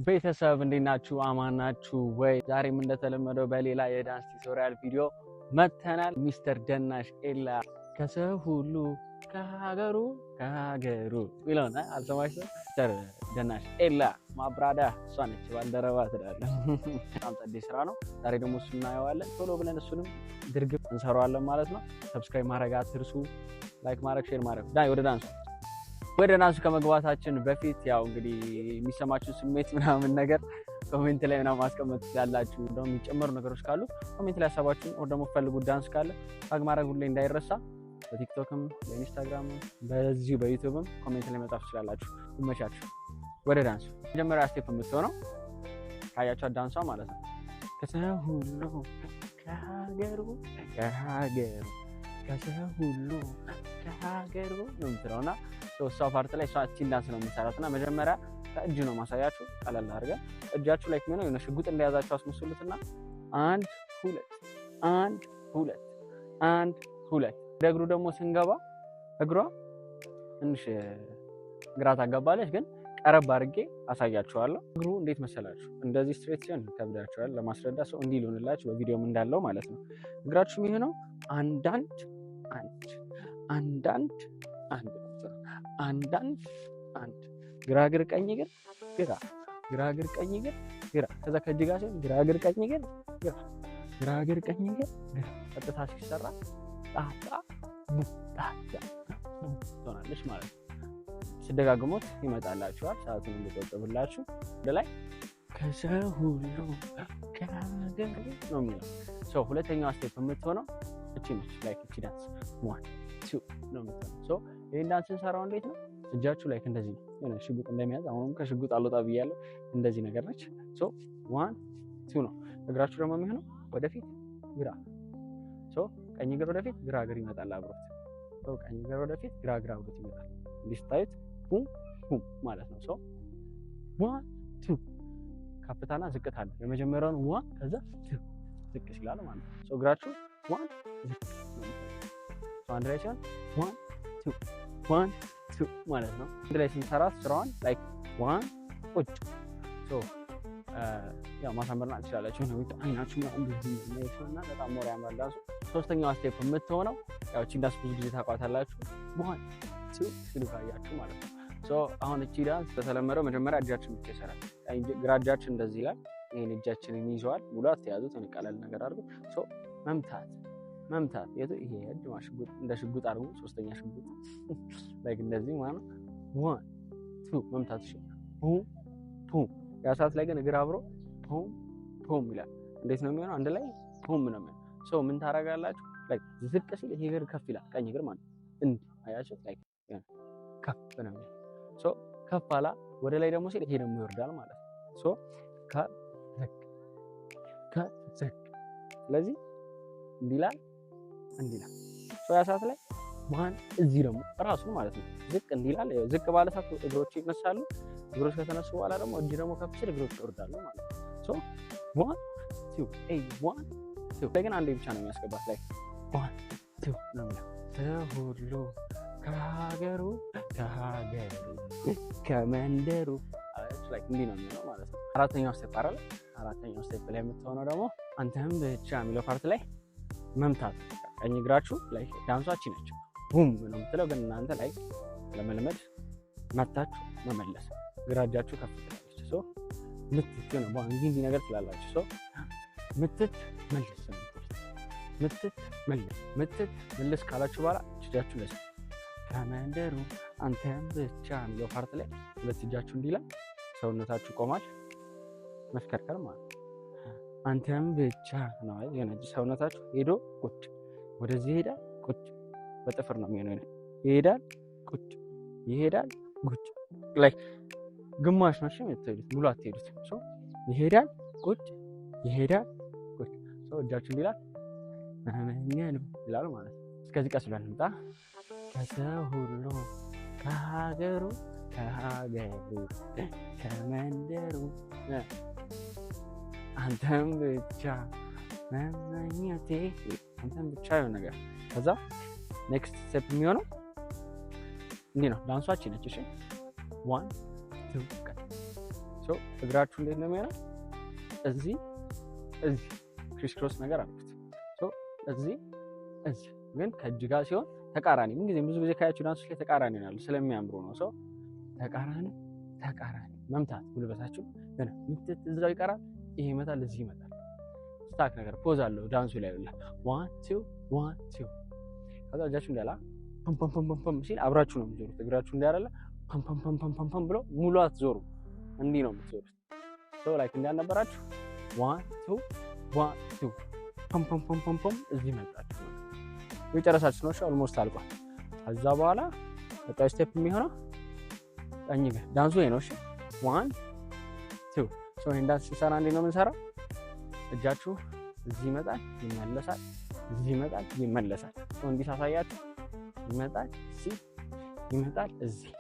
ቤተሰብ እንዴት ናችሁ? አማን ናችሁ ወይ? ዛሬም እንደተለመደው በሌላ የዳንስ ቱቶሪያል ቪዲዮ መተናል። ሚስተር ደናሽ ኤላ ከሰው ሁሉ ከሀገሩ ይለውና አልሰማችሁም? ሚስተር ደናሽ ኤላ ማብራዳ እሷ ነች ባልደረባ ትላለህ። በጣም ጸዴ ስራ ነው። ዛሬ ደግሞ እሱን እናየዋለን። ቶሎ ብለን እሱንም ድርግም እንሰራዋለን ማለት ነው። ሰብስክራይብ ማድረግ አትርሱ። ላይክ ማድረግ፣ ሼር ማድረግ። ዳይ ወደ ዳንሱ ከመግባታችን በፊት ያው እንግዲህ የሚሰማችሁ ስሜት ምናምን ነገር ኮሜንት ላይ ምናምን ማስቀመጥ ያላችሁ እንደውም የሚጨመሩ ነገሮች ካሉ ኮሜንት ላይ ሀሳባችሁን ወር ደግሞ ፈልጉት ዳንስ ካለ ታግ ማድረግ ሁሌ እንዳይረሳ። በቲክቶክም በኢንስታግራምም በዚሁ በዩቲዩብም ኮሜንት ላይ መጻፍ ትችላላችሁ። ይመቻችሁ። ወደ ዳንሱ መጀመሪያ ስቴፕ የምትሆነው ካያችሁ ዳንሷ ማለት ነው ከሰው ሁሉ ከሀገሩ ከሰው ሁሉ ከሀገሩ ነው የምትለውና እሷ ፓርት ላይ እሷ እቺን ዳንስ ነው የምትሰራትና መጀመሪያ ከእጅ ነው ማሳያችሁ። ቀለል አድርገን እጃችሁ ላይ ከሆነ የሆነ ሽጉጥ እንደያዛችሁ አስመስሉትና 1 2 1 2 1 2 ደግሩ ደግሞ ስንገባ እግሯ ትንሽ ግራ ታጋባለች፣ ግን ቀረብ አድርጌ አሳያችኋለሁ። እግሩ እንዴት መሰላችሁ? እንደዚህ ስትሬት ሲሆን ከብዳችኋል ለማስረዳት ሰው እንዲህ ሊሆንላችሁ በቪዲዮም እንዳለው ማለት ነው። እግራችሁ የሚሆነው አንዳንድ ግራ እግር ቀኝ እግር ግራ እግር ቀኝ እግር ግራ ከዛ ከእጅ ጋር ሲሆን ግራ እግር ቀኝ እግር ግራ እግር ቀኝ እግር ቀጥታ ሲሰራ ጣጣ ትሆናለች ማለት ነው። ሲደጋግሙት ይመጣላችኋል። ሰዓቱን እንድትቆጥቡላችሁ ወደ ላይ ከሰው ሁሉ ከሀገሩ ነው የሚለው ሰው። ሁለተኛው ስቴፕ የምትሆነው እቺ ነች። ላይክ እቺ ዳንስ 1 2 ነው የምትሆነው። ሶ ይሄን ዳንስ እንሰራው እንዴት ነው? እጃችሁ ላይክ እንደዚህ የሆነ ሽጉጥ እንደሚያዝ አሁንም ከሽጉጥ አልወጣ ብያለሁ። እንደዚህ ነገር ነች። ሶ 1 2 ነው። እግራችሁ ደግሞ የሚሆነው ወደፊት ግራ። ሶ ቀኝ እግር ወደፊት ግራ እግር ይመጣል አብሮት። ሶ ቀኝ እግር ወደፊት ግራ እግር አብሮት ይመጣል። እንዲህ ስታዩት ቡም ቡም ማለት ነው። ሶ 1 2 ከፍታና ዝቅታ አለ። የመጀመሪያውን 1 ከዛ 2 ዝቅ ይላል ማለት ነው። ሶ እግራችሁ 1 ዝቅ ነው። ሶ አንድ ላይ ሲሆን 1 2 1 2 ማለት ነው። አንድ ላይ ስንሰራ ስራዋን ላይክ 1 ቁጭ። ሶ ያው ማሳመርና ትችላላችሁ ነው አይናችሁ ነው እንደዚህና በጣም ሞር ያምራል ዳንሱ። ሶስተኛው ስቴፕ የምትሆነው ያው እቺ ዳንስ ብዙ ጊዜ ታውቋታላችሁ 1 2 ሲሉ ካያችሁ ማለት ነው። ሶ አሁን እቺ ዳንስ በተለመደው መጀመሪያ እጃችን ብቻ ይሰራል። ግራ እጃችን እንደዚህ ይላል። ይሄን እጃችንን ይዘዋል። ሙሉ አትያዙት፣ ቀለል ነገር አድርጉ። ሶ መምታት የቱ ይሄ እጅ ማሽጉጥ እንደ ሽጉጥ አድርጉ። ሶስተኛ ሽጉጥ ላይክ እንደዚህ ማለት ነው 1 2 መምታት እሺ። ፑም ያ ሰዓት ላይ ግን እግር አብሮ ፑም ይላል። እንዴት ነው የሚሆነው? አንድ ላይ ፑም ነው የሚሆነው። ሶ ምን ታረጋላችሁ? ላይክ ዝቅ ሲል ይሄ እግር ከፍ ይላል። ቀኝ እግር ማለት እንዴ አያችሁ? ላይክ ከፍ ነው የሚሆነው። ሶ ከፍ አላ ወደ ላይ ደግሞ ሲል ይሄ ደግሞ ይወርዳል ማለት ነው። ሶ ከዝቅ ስለዚህ እንዲላል ሶ ያ ሰዓት ላይ ማን እዚህ ደግሞ ራሱ ማለት ነው ዝቅ እንዲላል። ዝቅ ባለ ሰዓት እግሮች ይነሳሉ። እግሮች ከተነሱ በኋላ ደግሞ እጅ ደግሞ ከፍ ሲል እግሮች ይወርዳሉ ማለት ነው። ሶ 1 2 1 2 ለግን አንዴ ብቻ ነው የሚያስገባት። ላይ 1 2 ነው ሁሉ ከሀገሩ ከመንደሩ ላይክ እንዲህ ነው የሚሆነው ማለት ነው። አራተኛው ስቴፕ አይደል? አራተኛው ስቴፕ ላይ የምትሆነው ደግሞ አንተም ብቻ የሚለው ፓርት ላይ መምታት። ቀኝ እግራችሁ ላይ ዳንሷችን ነች ቡም ነው የምትለው፣ ግን እናንተ ላይ ለመልመድ መታችሁ መመለስ። ግራ እጃችሁ ከፍ ትላለች። ሶ ምትት ነው እንዲህ ነገር ትላላችሁ። ሶ ምትት መልስ ካላችሁ በኋላ እጃችሁ ለስ ከመንደሩ አንተም ብቻ የሚለው ፓርት ላይ ሁለት እጃችሁ እንዲላ ሰውነታችሁ ቆማል። መስከርከር ማለት አንተም ብቻ ነው አይደል? ሰውነታችሁ ሄዶ ቁጭ፣ ወደዚህ ይሄዳል ቁጭ። በጥፍር ነው የሚሆነው። ይሄዳል ቁጭ፣ ይሄዳል ቁጭ። ላይክ ግማሽ ነው የምትሄዱት፣ ሙሉ አትሄዱት። ሶ ይሄዳል ቁጭ፣ ይሄዳል ቁጭ። ሶ እጃችሁ እንዲላ አመኛለሁ ይላል ማለት ነው። እስከዚህ ቀስ ብለን እንምጣ። ከሰው ሁሉ ከሀገሩ ከመንደሩ አንተም ብቻ መመኘቴ አንተም ብቻ የሆነ ነገር። ከዛ ኔክስት ስቴፕ የሚሆነው እንዲህ ነው። ዳንሷችን ነች። እሺ 1 2 ሶ እግራችሁ እንዴት ነው የሚሆነው? እዚህ ክሪስ ክሮስ ነገር አልኩት። ሶ እዚህ ግን ከእጅ ጋር ሲሆን ተቃራኒ ምን ጊዜ ብዙ ጊዜ ካያችሁ ዳንሶች ላይ ተቃራኒ ነው ስለሚያምሩ ነው። ሶ ተቃራኒ መምታት ጉልበታችሁ ገና ምትት እዛው ይቀራል። ይሄ ይመጣል፣ እዚህ ይመጣል። ስታክ ነገር ፖዝ አለው ዳንሱ ላይ ይላል 1 2 1 2 ከዛ እጃችሁ እንዳላ ፐም ፐም ፐም ፐም ሲል አብራችሁ ነው የምትዞሩት። እግራችሁ እንዳያረለ ፐም ፐም ፐም ፐም ፐም ፐም ብሎ ሙሉ አትዞሩ፣ እንዲህ ነው የምትዞሩት። ሶ ላይክ እንዳልነበራችሁ 1 2 1 2 ፐም ፐም ፐም ፐም ፐም እዚህ መጣችሁ ነው የጨረሳችሁ ነው። ኦልሞስት አልቋል። ከዛ በኋላ ቀጣይ ስቴፕ የሚሆነው ቀኝ እግር ዳንሱ ይሄ ነው። እሺ 1 2 ሶ ይሄን ዳንስ ሲሰራ እንዴት ነው የምንሰራው? እጃችሁ እዚህ ይመጣል፣ ይመለሳል፣ እዚህ ይመጣል፣ ይመለሳል። ሶ እንዲህ ሳሳያችሁ ይመጣል፣ እዚህ ይመጣል፣ እዚህ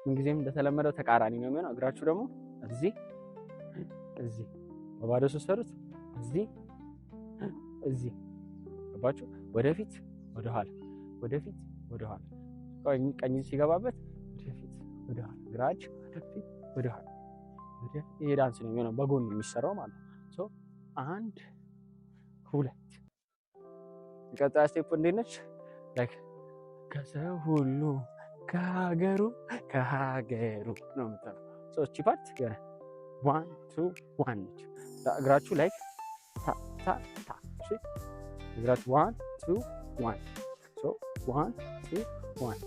ምንጊዜም እንደተለመደው ተቃራኒ ነው የሚሆነው። እግራችሁ ደግሞ እዚህ በባዶ ስትሰሩት እዚህ ገባችሁ? ወደፊት ወደኋላ ቀኝ ሲገባበት ወደፊት ወደኋላ ግራጅ ወደፊት ወደኋላ ይሄ ዳንስ ነው የሚሆነው በጎን የሚሰራው ማለት ነው። ሶ 1 2 ቀጣይ ስቴፕ እንዴት ነች? ላይክ ከሰው ሁሉ ከሀገሩ ነው የምትለው። ሶ እቺ ፓርት ገና 1 2 1 ነች። እግራችሁ ላይክ ታ እሺ እግራችሁ 1 2 1 ሶ 1 2 1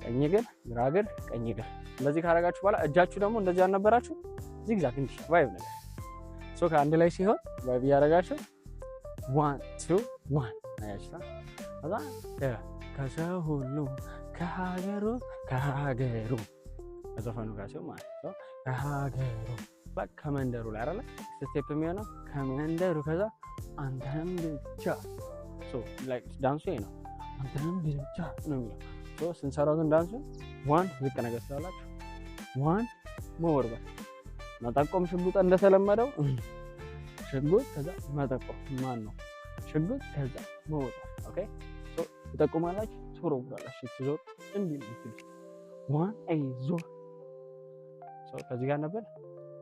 ቀኝ እግር ግራ እግር ቀኝ እግር እንደዚህ ካደረጋችሁ በኋላ እጃችሁ ደግሞ እንደዚህ አልነበራችሁ ዚግዛግ እንዲህ ቫይብ ነገር ሶ ከአንድ ላይ ሲሆን ቫይብ ያደረጋችሁ 1 2 1 አያችሁታ። ከዛ ከሰው ሁሉ ከሀገሩ ከዘፈኑ ጋር ሲሆን ማለት ነው ከሀገሩ በቃ ከመንደሩ ላይ አይደለ ስቴፕ የሚሆነው ከመንደሩ ከዛ አንተም ብቻ ሶ ላይክ ዳንሱ ይሄ ነው። አንተም ብቻ ነው የሚለው። ሶ ስንሰራው ግን ዳንሱ 1 ዝቅ ነገር ስላላችሁ 1 መወርወር መጠቆም ሽጉጥ እንደተለመደው ሽጉጥ ከዛ መጠቆም ማን ነው ሽጉጥ ከዛ መወርወር። ኦኬ ሶ ተጠቆማላችሁ ትወርወራላችሁ። ትዞር እንዲህ ነው 1 አይዞር ሶ ከዚህ ጋር ነበር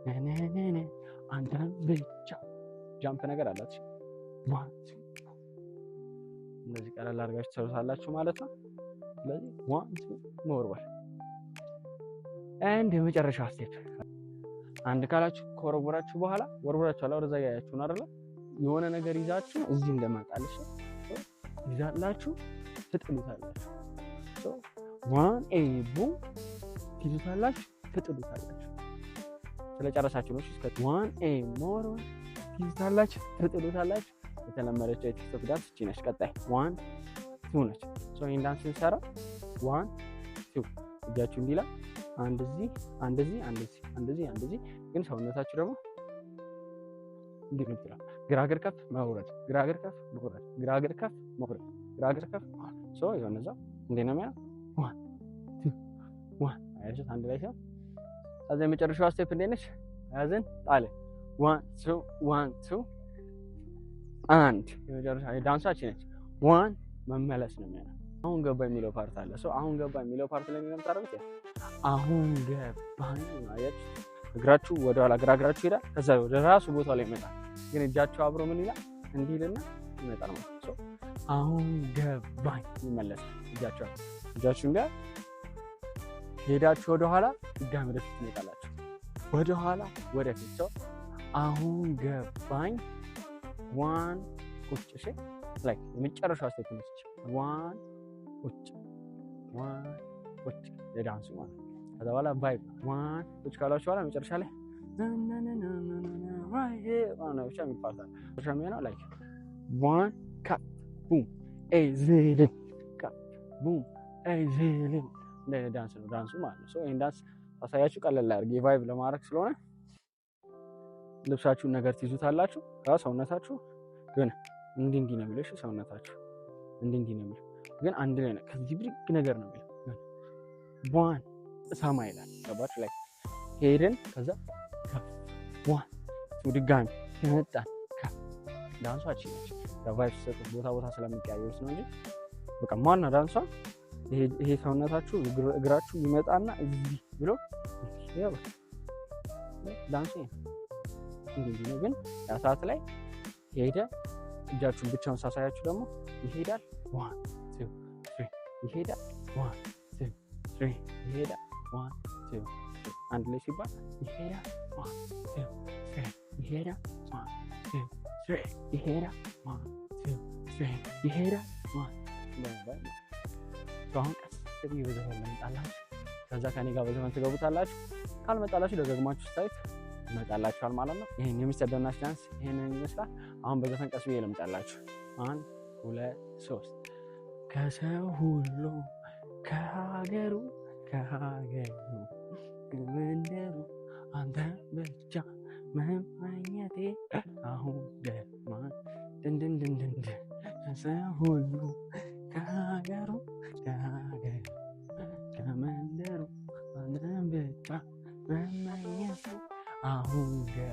ነነነ አንተም ብቻ ጃምፕ ነገር አላት። 1 እንደዚህ ቀላል አድርጋችሁ ትሰሩታላችሁ ማለት ነው። ስለዚህ 1 2 መወርወር አንድ የመጨረሻ ስቴፕ አንድ ካላችሁ ከወረወራችሁ በኋላ ወርወራችሁ ወደዛ ያያችሁ ነው አይደል? የሆነ ነገር ይዛችሁ እዚህ እንደማጣልሽ ይዛላችሁ ትጥሉታላችሁ። ሶ 1 ኤ ቡም ትይዙታላችሁ ትጥሉታላችሁ። ስለጨረሳችሁ ነው። እስከ 1 ኤ ሞር ትይዙታላችሁ ትጥሉታላችሁ። የተለመደችው የቲክቶክ ዳንስ እቺ ነች። ቀጣይ 1 2 ነች። ሶ ይሄን ዳንስ እንሰራ 1 2 እጃችሁ እንዲላ አንድ እዚህ ግን ሰውነታችሁ ደግሞ እንዲህ ነው ትላ ግራግር ከፍ መውረድ ግራግር ከፍ መውረድ ግራግር ከፍ መውረድ ግራግር ከፍ ሶ የሆነዛ እንዴ ነው ማለት 1 2 1 አያችሁ አንድ ላይ ሲሆን ከዛ የመጨረሻው ስቴፕ እንዴት ነች? ያዘን ጣለ 1 2 1 2 አንድ የመጨረሻ ዳንሳችን ነች። 1 መመለስ ነው የሚሆነው። አሁን ገባ የሚለው ፓርት አለ። ሶ አሁን ገባ የሚለው ፓርት ላይ ነው የምታደርጉት። አሁን ገባኝ ማለት እግራችሁ ወደ ኋላ እግራችሁ ይላል። ከዛ ወደ ራሱ ቦታው ላይ ይመጣል። ግን እጃችሁ አብሮ ምን ይላል? እንዲልና ይመጣል ማለት ነው። ሶ አሁን ገባኝ ይመለሳል። እጃችሁ እንደ ሄዳችሁ ወደ ኋላ ድጋሚ ወደፊት ትመጣላችሁ። ወደ ኋላ ወደፊት። ሶ አሁን ገባኝ 1 ቁጭ እሺ ላይ የመጨረሻው ስቴፕ ነው። 1 ቁጭ 1 ቁጭ ለዳንሱ ማለት ነው። ከዛ በኋላ ቫይብ 1 ቁጭ ካላችሁ በኋላ መጨረሻ ላይ right here ነው ብቻ የሚባለው ብቻ ነው ላይ 1 ካፕ ቡም ኤዝልን ካፕ ቡም ኤዝልን ለዳንስ ነው ዳንሱ ማለት ነው። ሶ ይሄን ዳንስ አሳያችሁ ቀለል አድርጌ ቫይብ ለማድረግ ስለሆነ ልብሳችሁን ነገር ትይዙታላችሁ። ሰውነታችሁ ግን እንዲህ ነው የሚለው። እሺ ሰውነታችሁ እንዲህ ነው የሚለው ግን አንድ ላይ ነው። ከዚህ ብሪክ ነገር ነው የሚለው ዋን ሰማ ይላል። ገባችሁ? ላይ ሄደን ከዛ ዋን ድጋሚ ይመጣል። ዳንሷችን ነች። ቫይብ ሰጥቶ ቦታ ስለሚቀያየሩት ነው እንጂ በቃ ማና ዳንሷ ይሄ ሰውነታችሁ እግራችሁ ይመጣና እዚህ ብሎ ዳንሱ እንግዲህ ነው። ግን ያ ሰዓት ላይ ሄደ እጃችሁን ብቻውን ሳሳያችሁ ደግሞ ይሄዳል 1 2 3 ይሄዳል 1 2 3 ይሄዳል 1 2 አንድ ላይ ሲባል ይሄዳል 1 2 3 ይሄዳል 1 2 3 ይሄዳል 1 2 3 ይሄዳል 1 አሁን ቀስ ብዬ በዘፈን ልምጣላችሁ። ከዛ ከኔ ጋር በዘፈን ትገቡታላችሁ። ካልመጣላችሁ ደግማችሁ ስታዩት ይመጣላችኋል ማለት ነው። ይሄን የሚስተር ደናሽ ዳንስ ይሄንን ይመስላል። አሁን በዘፈን ቀስ ብዬ ልምጣላችሁ። 1 2 3 ከሰው ሁሉ ከሀገሩ ከመንደሩ አንተ ብቻ መመኘቴ አሁን ደማ ድንድንድንድን ከሰው ሁሉ ከሀገሩ ከመንደሩ አንተ ብቻ መመኘቴ አሁን ደማ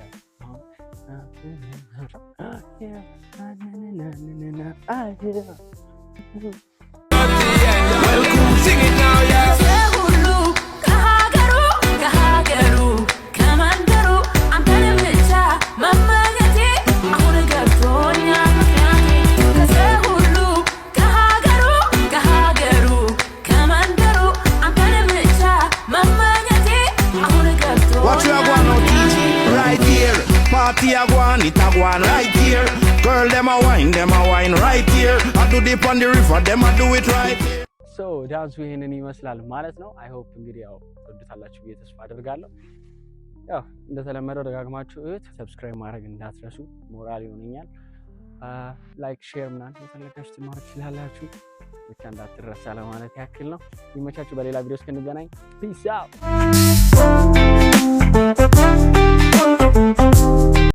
right here. Girl, them a wine right here. I do dip on the river, them a do it right here. So ዳንሱ ይሄንን ይመስላል ማለት ነው። አይ ሆፕ እንግዲህ ያው ወድታላችሁ ብዬ ተስፋ አደርጋለሁ። ያው እንደተለመደው ደጋግማችሁ እዩት። ሰብስክራይብ ማድረግ እንዳትረሱ፣ ሞራል ይሆነኛል። ላይክ ሼር ምናምን የፈለጋችሁ ማድረግ ትችላላችሁ። ብቻ እንዳትረሳ ለማለት ያክል ነው። ይመቻችሁ። በሌላ ቪዲዮ እስክንገናኝ ፒስ አውት።